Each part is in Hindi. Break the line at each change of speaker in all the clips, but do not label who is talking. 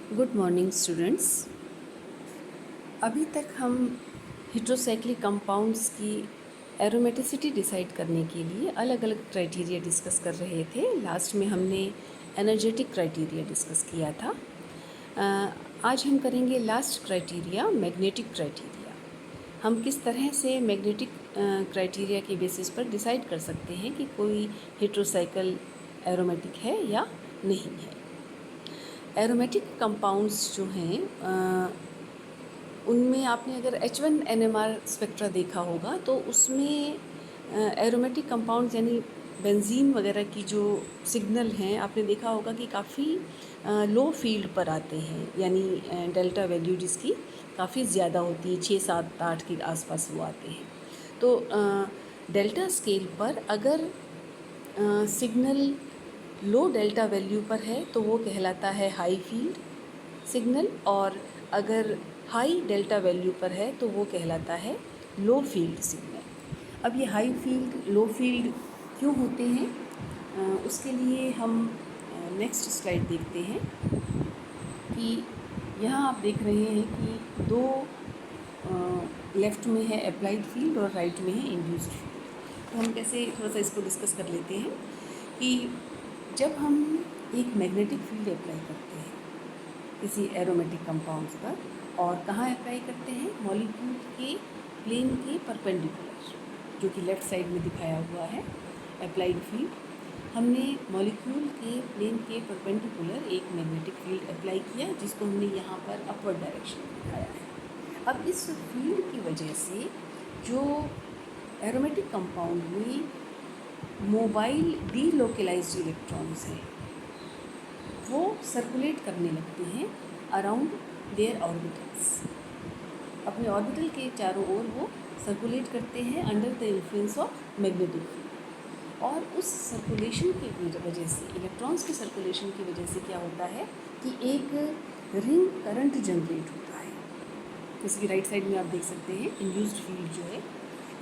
Good morning students. अभी तक हम हेट्रोसाइक्लिक कंपाउंड्स की एरोमेटिसिटी डिसाइड करने के लिए अलग अलग क्राइटेरिया डिस्कस कर रहे थे। लास्ट में हमने एनर्जेटिक क्राइटेरिया डिस्कस किया था। आज हम करेंगे लास्ट क्राइटेरिया, मैग्नेटिक क्राइटेरिया। हम किस तरह से मैग्नेटिक क्राइटेरिया के बेसिस पर डिसाइड कर सकते हैं कि कोई हेट्रोसाइकल एरोमेटिक है या नहीं है। एरोमेटिक कंपाउंड्स जो हैं उनमें आपने अगर H1NMR स्पेक्ट्रा देखा होगा तो उसमें एरोमेटिक कंपाउंड्स यानी बेंजीन वगैरह की जो सिग्नल हैं आपने देखा होगा कि काफ़ी लो फील्ड पर आते हैं, यानी डेल्टा वैल्यू जिसकी काफ़ी ज़्यादा होती है, 6, 7, 8 के आसपास वो आते हैं। तो डेल्टा स्केल पर अगर सिग्नल लो डेल्टा वैल्यू पर है तो वो कहलाता है हाई फील्ड सिग्नल, और अगर हाई डेल्टा वैल्यू पर है तो वो कहलाता है लो फील्ड सिग्नल। अब ये हाई फील्ड लो फील्ड क्यों होते हैं, उसके लिए हम नेक्स्ट स्लाइड देखते हैं कि यहाँ आप देख रहे हैं कि दो लेफ़्ट में है अप्लाइड फील्ड और राइट में है इंड्यूस्ड फील्ड। तो हम कैसे थोड़ा सा इसको डिस्कस कर लेते हैं कि जब हम एक मैग्नेटिक फील्ड अप्लाई करते हैं किसी एरोमेटिक कंपाउंड्स पर, और कहाँ अप्लाई करते हैं, मॉलिक्यूल के प्लेन के परपेंडिकुलर, जो कि लेफ़्ट साइड में दिखाया हुआ है अप्लाइड फील्ड। हमने मॉलिक्यूल के प्लेन के परपेंडिकुलर एक मैग्नेटिक फील्ड अप्लाई किया जिसको हमने यहाँ पर अपवर्ड डायरेक्शन में दिखाया है। अब इस फील्ड की वजह से जो एरोमेटिक कंपाउंड में मोबाइल डीलोकलाइज्ड इलेक्ट्रॉन्स हैं वो सर्कुलेट करने लगते हैं अराउंड देयर ऑर्बिटल्स। अपने ऑर्बिटल के चारों ओर वो सर्कुलेट करते हैं under the influence of magnetic field. और उस सर्कुलेशन की वजह से, इलेक्ट्रॉन्स के सर्कुलेशन की वजह से क्या होता है कि एक रिंग करंट जनरेट होता है। जैसे कि राइट साइड में आप देख सकते हैं इंड्यूस्ड फील्ड जो है,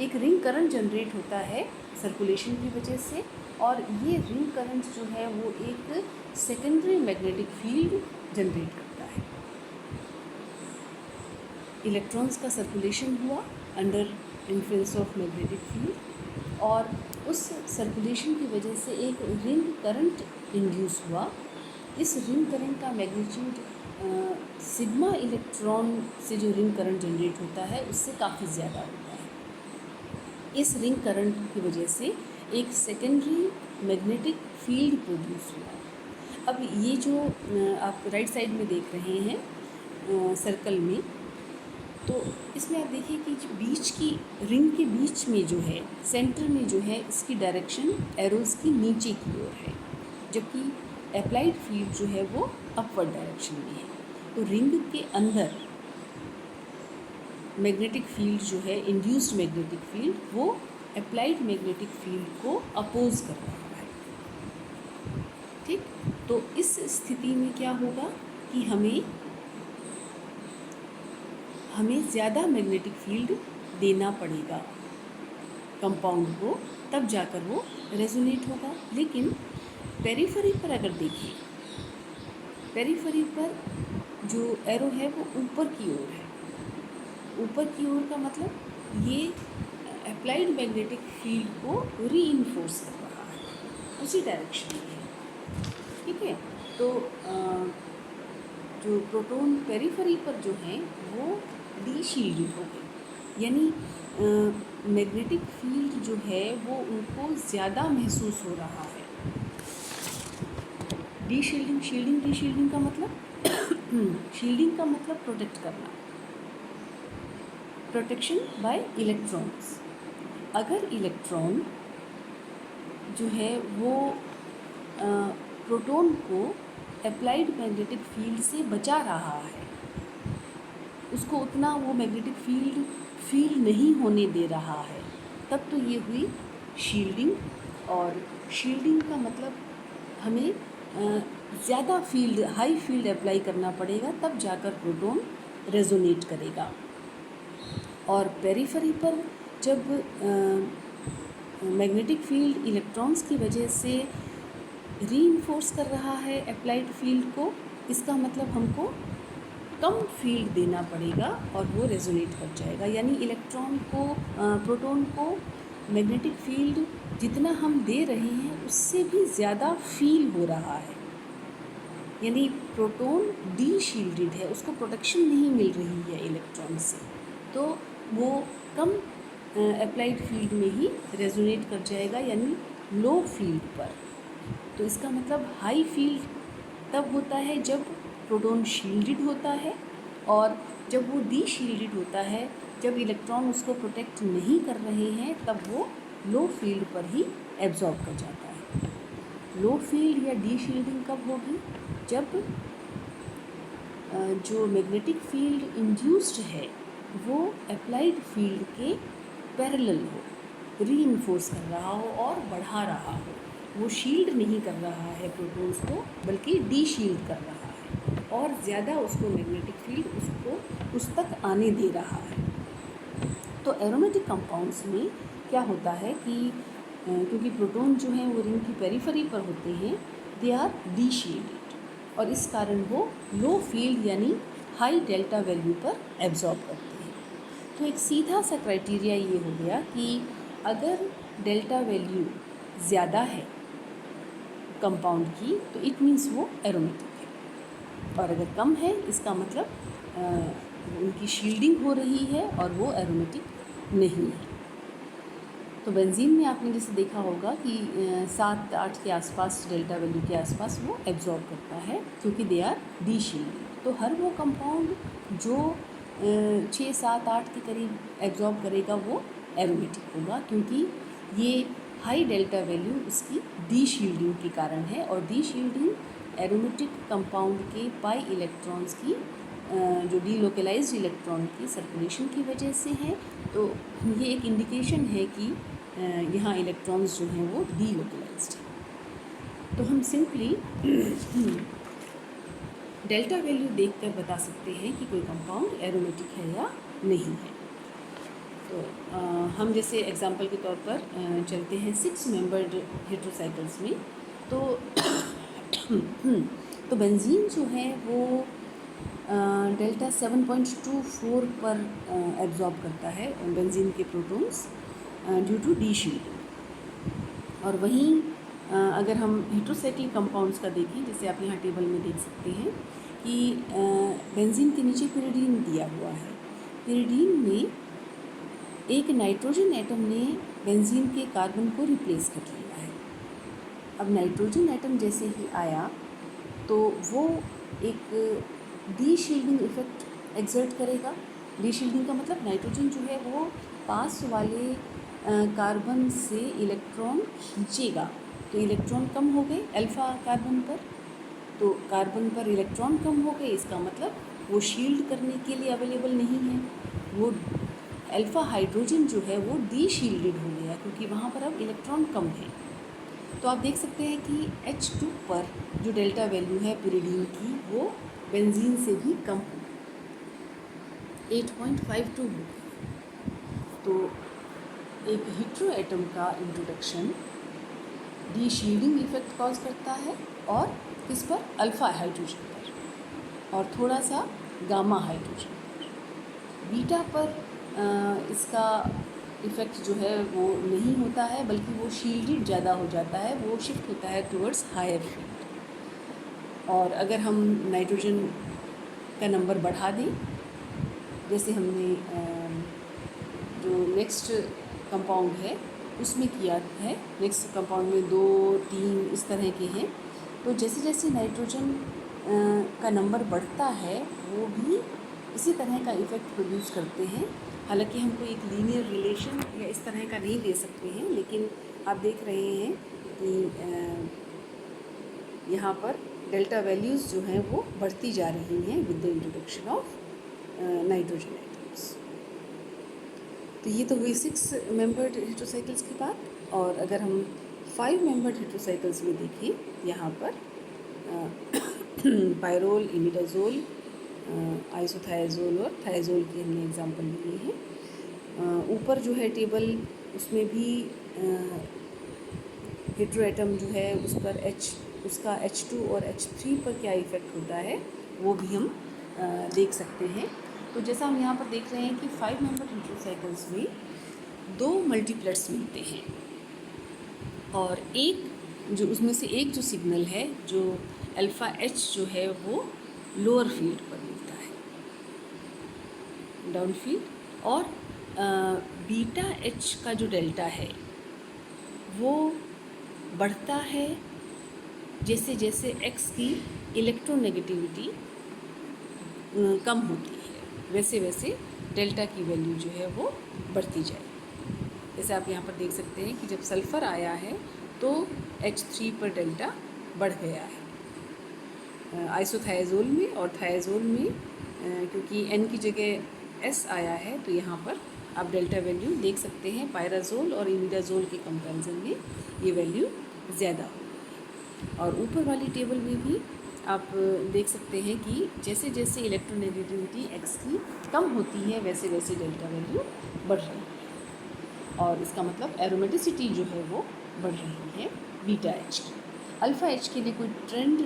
एक रिंग करंट जनरेट होता है सर्कुलेशन की वजह से, और ये रिंग करंट जो है वो एक सेकेंडरी मैग्नेटिक फील्ड जनरेट करता है। इलेक्ट्रॉन्स का सर्कुलेशन हुआ under influence of magnetic field, और उस सर्कुलेशन की वजह से एक रिंग करंट इंड्यूस हुआ। इस रिंग करंट का मैग्नीट्यूड सिग्मा इलेक्ट्रॉन से जो रिंग करंट जनरेट होता है उससे काफ़ी ज़्यादा होता है। इस रिंग करंट की वजह से एक सेकेंडरी मैग्नेटिक फील्ड प्रोड्यूस हुआ। अब ये जो आप राइट साइड में देख रहे हैं सर्कल में, तो इसमें आप देखिए कि जो बीच की रिंग के बीच में जो है, सेंटर में जो है, इसकी डायरेक्शन एरोज़ की नीचे की ओर है, जबकि अप्लाइड फील्ड जो है वो अपवर्ड डायरेक्शन में है। तो रिंग के अंदर मैग्नेटिक फील्ड जो है, इंड्यूस्ड मैग्नेटिक फील्ड, वो अप्लाइड मैग्नेटिक फील्ड को अपोज कर रहा है। ठीक, तो इस स्थिति में क्या होगा कि हमें ज़्यादा मैग्नेटिक फील्ड देना पड़ेगा कंपाउंड को, तब जाकर वो रेजोनेट होगा। लेकिन पेरिफेरी पर अगर देखें, पेरिफेरी पर जो एरो है वो ऊपर की ओर है। ऊपर की ओर का मतलब ये अप्लाइड मैग्नेटिक फील्ड को रीइंफोर्स कर रहा है, उसी डायरेक्शन में है। ठीक है, तो जो प्रोटॉन पेरिफेरी पर जो हैं वो डीशील्डेड हो गए, यानी मैग्नेटिक फील्ड जो है वो उनको ज़्यादा महसूस हो रहा है। शील्डिंग का मतलब शील्डिंग का मतलब प्रोटेक्ट करना, प्रोटेक्शन बाय इलेक्ट्रॉन्स। अगर इलेक्ट्रॉन जो है वो प्रोटॉन को अप्लाइड मैग्नेटिक फील्ड से बचा रहा है, उसको उतना वो मैग्नेटिक फील्ड फील नहीं होने दे रहा है, तब तो ये हुई शील्डिंग। और शील्डिंग का मतलब हमें ज़्यादा फील्ड, हाई फील्ड अप्लाई करना पड़ेगा, तब जाकर प्रोटॉन रेजोनेट करेगा। और पेरिफेरी पर जब मैग्नेटिक फील्ड इलेक्ट्रॉन्स की वजह से रीइंफोर्स कर रहा है अप्लाइड फील्ड को, इसका मतलब हमको कम फील्ड देना पड़ेगा और वो रेजोनेट कर जाएगा। यानी इलेक्ट्रॉन को प्रोटॉन को मैग्नेटिक फील्ड जितना हम दे रहे हैं उससे भी ज़्यादा फील हो रहा है। यानी प्रोटॉन डी शील्डेड है, उसको प्रोटेक्शन नहीं मिल रही है इलेक्ट्रॉन से, तो वो कम अप्लाइड फील्ड में ही रेजोनेट कर जाएगा, यानी लो फील्ड पर। तो इसका मतलब हाई फील्ड तब होता है जब प्रोटॉन शील्डेड होता है, और जब वो डी शील्डेड होता है, जब इलेक्ट्रॉन उसको प्रोटेक्ट नहीं कर रहे हैं, तब वो लो फील्ड पर ही एब्जॉर्ब कर जाता है। लो फील्ड या डी शील्डिंग कब होगी? जब जो मैग्नेटिक फील्ड इंड्यूस्ड है वो अप्लाइड फील्ड के पैरेलल हो, रीइंफोर्स कर रहा हो और बढ़ा रहा हो। वो शील्ड नहीं कर रहा है प्रोटॉन्स को, बल्कि डी शील्ड कर रहा है और ज़्यादा उसको मैग्नेटिक फील्ड उसको उस तक आने दे रहा है। तो एरोमेटिक कंपाउंड्स में क्या होता है कि क्योंकि प्रोटॉन जो हैं वो रिंग की पेरिफेरी पर होते हैं, दे आर डी शील्डेड, और इस कारण वो लो फील्ड यानी हाई डेल्टा वैल्यू पर एब्जॉर्ब करते हैं। तो एक सीधा सा क्राइटेरिया ये हो गया कि अगर डेल्टा वैल्यू ज़्यादा है कंपाउंड की तो इट मीन्स वो एरोमेटिक है, और अगर कम है इसका मतलब उनकी शील्डिंग हो रही है और वो एरोमेटिक नहीं है। तो बेंजीन में आपने जैसे देखा होगा कि 7-8 के आसपास, डेल्टा वैल्यू के आसपास वो एब्जॉर्ब करता है क्योंकि दे आर डी शील्डेड। तो हर वो कंपाउंड जो 6-7-8 के करीब एब्जॉर्ब करेगा वो एरोमेटिक होगा, क्योंकि ये हाई डेल्टा वैल्यू उसकी डी शील्डिंग के कारण है, और डी शील्डिंग एरोमेटिक कंपाउंड के पाई इलेक्ट्रॉन्स की जो डीलोकलाइज्ड इलेक्ट्रॉन की सर्कुलेशन की वजह से है। तो ये एक इंडिकेशन है कि यहाँ इलेक्ट्रॉन्स जो हैं वो डीलोकलाइज्ड हैं। तो हम सिंपली डेल्टा वैल्यू देखकर बता सकते हैं कि कोई कंपाउंड एरोमेटिक है या नहीं है। तो हम जैसे एग्जांपल के तौर पर चलते हैं 6 मेंबर्ड हेट्रोसाइकल्स में। तो बेंजीन जो है वो डेल्टा 7.24 पर एब्जॉर्ब करता है बेंजीन के protons due to deshielding. और वहीं अगर हम हेट्रोसाइक्लिक कंपाउंड्स का देखें, जैसे आप यहाँ टेबल में देख सकते हैं कि बेंजीन के नीचे पिरिडीन दिया हुआ है। पिरिडीन में एक नाइट्रोजन एटम ने बेंजीन के कार्बन को रिप्लेस कर लिया है। अब नाइट्रोजन एटम जैसे ही आया तो वो एक डी शील्डिंग इफेक्ट एक्सर्ट करेगा। डी शील्डिंग का मतलब नाइट्रोजन जो है वो पास वाले कार्बन से इलेक्ट्रॉन खींचेगा, तो इलेक्ट्रॉन कम हो गए अल्फ़ा कार्बन पर, तो कार्बन पर इलेक्ट्रॉन कम हो गए, इसका मतलब वो शील्ड करने के लिए अवेलेबल नहीं है। वो अल्फ़ा हाइड्रोजन जो है वो डी शील्डेड हो गया क्योंकि वहाँ पर अब इलेक्ट्रॉन कम है। तो आप देख सकते हैं कि H2 पर जो डेल्टा वैल्यू है पिरिडीन की वो बेंजीन से भी कम हो, 8.52 हो गई। तो एक हेट्रो एटम का introduction D shielding effect cause करता है, और किस पर? अल्फ़ा हाइड्रोजन पर, और थोड़ा सा गामा हाइड्रोजन पर। बीटा पर इसका इफ़ेक्ट जो है वो नहीं होता है, बल्कि वो शील्डेड ज़्यादा हो जाता है, वो शिफ्ट होता है टुवर्ड्स हायर फील्ड। और अगर हम नाइट्रोजन का नंबर बढ़ा दें, जैसे हमने जो नेक्स्ट कंपाउंड है उसमें किया है, नेक्स्ट कंपाउंड में 2-3 इस तरह के हैं, तो जैसे जैसे नाइट्रोजन का नंबर बढ़ता है वो भी इसी तरह का इफ़ेक्ट प्रोड्यूस करते हैं। हालांकि हमको एक लीनियर रिलेशन या इस तरह का नहीं दे सकते हैं, लेकिन आप देख रहे हैं कि यहाँ पर डेल्टा वैल्यूज़ जो हैं वो बढ़ती जा रही हैं with the introduction of nitrogen atoms. तो ये तो हुई 6 मेंबर्ड हेट्रोसाइकल्स की बात। और अगर हम 5 मेंबर्ड हेट्रोसाइकल्स में देखें, यहाँ पर पायरोल, इमिडाज़ोल, आइसोथायाज़ोल और थायाज़ोल की हमने एग्जांपल लिए हैं। ऊपर जो है टेबल उसमें भी हेट्रो एटम जो है उस पर H उसका H2 और H3 पर क्या इफ़ेक्ट होता है वो भी हम देख सकते हैं। तो जैसा हम यहाँ पर देख रहे हैं कि 5 मेंबर हेटेरोसाइकल्स में 2 मल्टीप्लेट्स मिलते हैं और एक जो उसमें से एक जो सिग्नल है जो अल्फ़ा H जो है वो लोअर फील्ड पर मिलता है, डाउन फील्ड, और बीटा H का जो डेल्टा है वो बढ़ता है जैसे जैसे X की इलेक्ट्रोनेगेटिविटी कम होती है, वैसे वैसे डेल्टा की वैल्यू जो है वो बढ़ती जाए। जैसे आप यहाँ पर देख सकते हैं कि जब सल्फ़र आया है तो H3 पर डेल्टा बढ़ गया है आइसोथायाजोल में, और थायाजोल में क्योंकि N की जगह S आया है तो यहाँ पर आप डेल्टा वैल्यू देख सकते हैं। पायराजोल और इमिडाजोल के कंपैरिजन में ये वैल्यू ज़्यादा होगी। और ऊपर वाली टेबल में भी आप देख सकते हैं कि जैसे जैसे इलेक्ट्रोनेगेटिविटी X की कम होती है वैसे वैसे डेल्टा वैल्यू बढ़ रही है, और इसका मतलब एरोमेटिसिटी जो है वो बढ़ रही है बीटा H की। अल्फ़ा H के लिए कोई ट्रेंड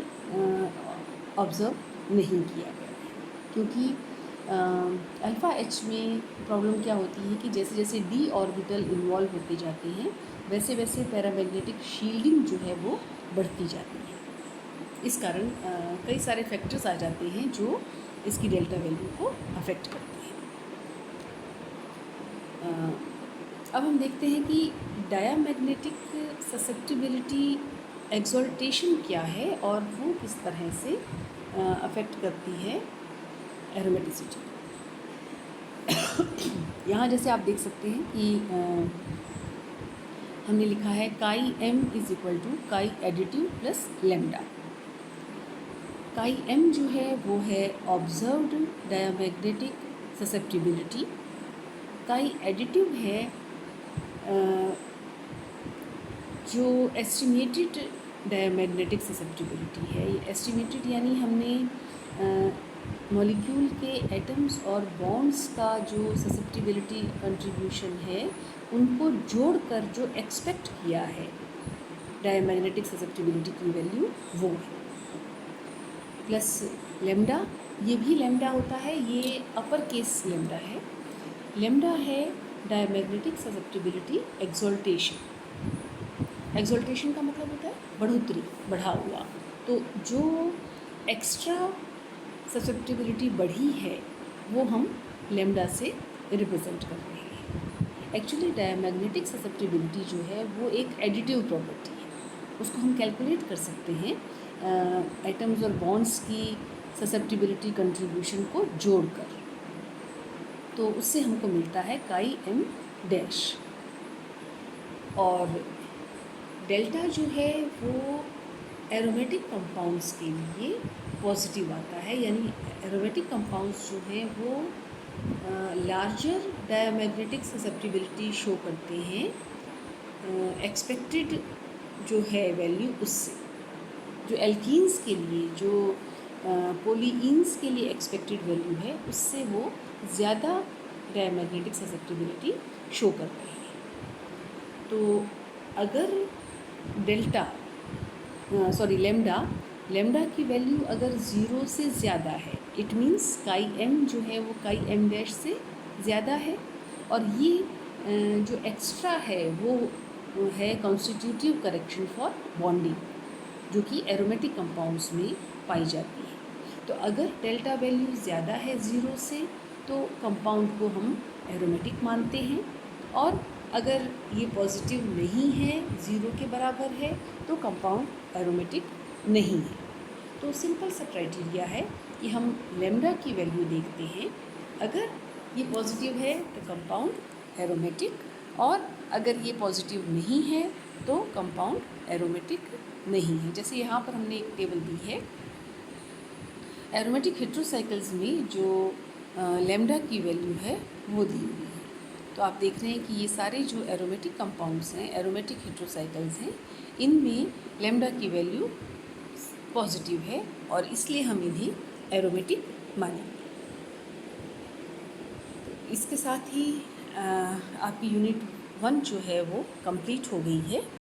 ऑब्ज़र्व नहीं किया गया है, क्योंकि अल्फ़ा H में प्रॉब्लम क्या होती है कि जैसे जैसे d ऑर्बिटल इन्वॉल्व होते जाते हैं वैसे वैसे पैरामैग्नेटिक शील्डिंग जो है वो बढ़ती जाती है। इस कारण कई सारे फैक्टर्स आ जाते हैं जो इसकी डेल्टा वैल्यू को अफेक्ट करते हैं। अब हम देखते हैं कि डायामैग्नेटिक ससेप्टिबिलिटी एक्सोल्टेशन क्या है और वो किस तरह से अफेक्ट करती है एरोमेटिसिटी। यहाँ जैसे आप देख सकते हैं कि हमने लिखा है काई m इज इक्वल टू काई एडिटिव प्लस लेमडा। काई m जो है वो है ऑब्जर्व्ड डायामैग्नेटिक ससेप्टिबिलिटी, काई एडिटिव है जो एस्टिमेटेड डायामैग्नेटिक ससेप्टिबिलिटी है। ये एस्टिमेटेड यानी हमने मॉलिक्यूल के एटम्स और बॉन्ड्स का जो ससेप्टिबिलिटी कंट्रीब्यूशन है उनको जोड़कर जो एक्सपेक्ट किया है डायामैग्नेटिक ससेप्टिबिलिटी की वैल्यू वो है, प्लस लेमडा। ये भी लेमडा होता है, ये अपर केस लेमडा है। लेमडा है डायामैग्नेटिक ससेप्टिबिलिटी एक्सोल्टेशन। एक्सोल्टेशन का मतलब होता है बढ़ोतरी, बढ़ा हुआ। तो जो एक्स्ट्रा ससेप्टिबिलिटी बढ़ी है वो हम लेमडा से रिप्रेजेंट कर रहे हैं। एक्चुअली डायामैग्नेटिक ससेप्टिबिलिटी जो है वो एक एडिटिव प्रॉपर्टी है, उसको हम कैलकुलेट कर सकते हैं एटम्स और बॉन्ड्स की ससेप्टिबिलिटी कंट्रीब्यूशन को जोड़कर। तो उससे हमको मिलता है काई m डैश, और डेल्टा जो है वो एरोमेटिक कंपाउंड्स के लिए पॉजिटिव आता है, यानी एरोमेटिक कंपाउंड्स जो हैं वो लार्जर डायामैग्नेटिक ससेप्टिबिलिटी शो करते हैं एक्सपेक्टेड जो है वैल्यू उससे। जो एल्कीन्स के लिए, जो पोलीइन्स के लिए एक्सपेक्टेड वैल्यू है उससे वो ज़्यादा डायामैग्नेटिक ससेप्टिबिलिटी शो कर रहे हैं। तो अगर लेमडा की वैल्यू अगर 0 से ज़्यादा है इट मीन्स काई m जो है वो काई m डैश से ज़्यादा है, और ये जो एक्स्ट्रा है वो है कॉन्स्टिट्यूटिव करेक्शन फॉर बॉन्डिंग जो कि एरोमेटिक कंपाउंड्स में पाई जाती है। तो अगर डेल्टा वैल्यू ज़्यादा है 0 से तो कंपाउंड को हम एरोमेटिक मानते हैं, और अगर ये पॉजिटिव नहीं है 0 के बराबर है तो कंपाउंड एरोमेटिक नहीं है। तो सिंपल सा क्राइटेरिया है कि हम लेमडा की वैल्यू देखते हैं, अगर ये पॉजिटिव है तो कंपाउंड एरोमेटिक, और अगर ये पॉजिटिव नहीं है तो कंपाउंड एरोमेटिक नहीं है। जैसे यहाँ पर हमने एक टेबल दी है, एरोमेटिक हेटेरोसाइकल्स में जो लेमडा की वैल्यू है वो दी हुई है। तो आप देख रहे हैं कि ये सारे जो एरोमेटिक कंपाउंड्स हैं, एरोमेटिक हेटेरोसाइकल्स हैं, इनमें लेमडा की वैल्यू पॉजिटिव है और इसलिए हम इन्हें एरोमेटिक मानेंगे। तो इसके साथ ही आपकी यूनिट 1 जो है वो कंप्लीट हो गई है।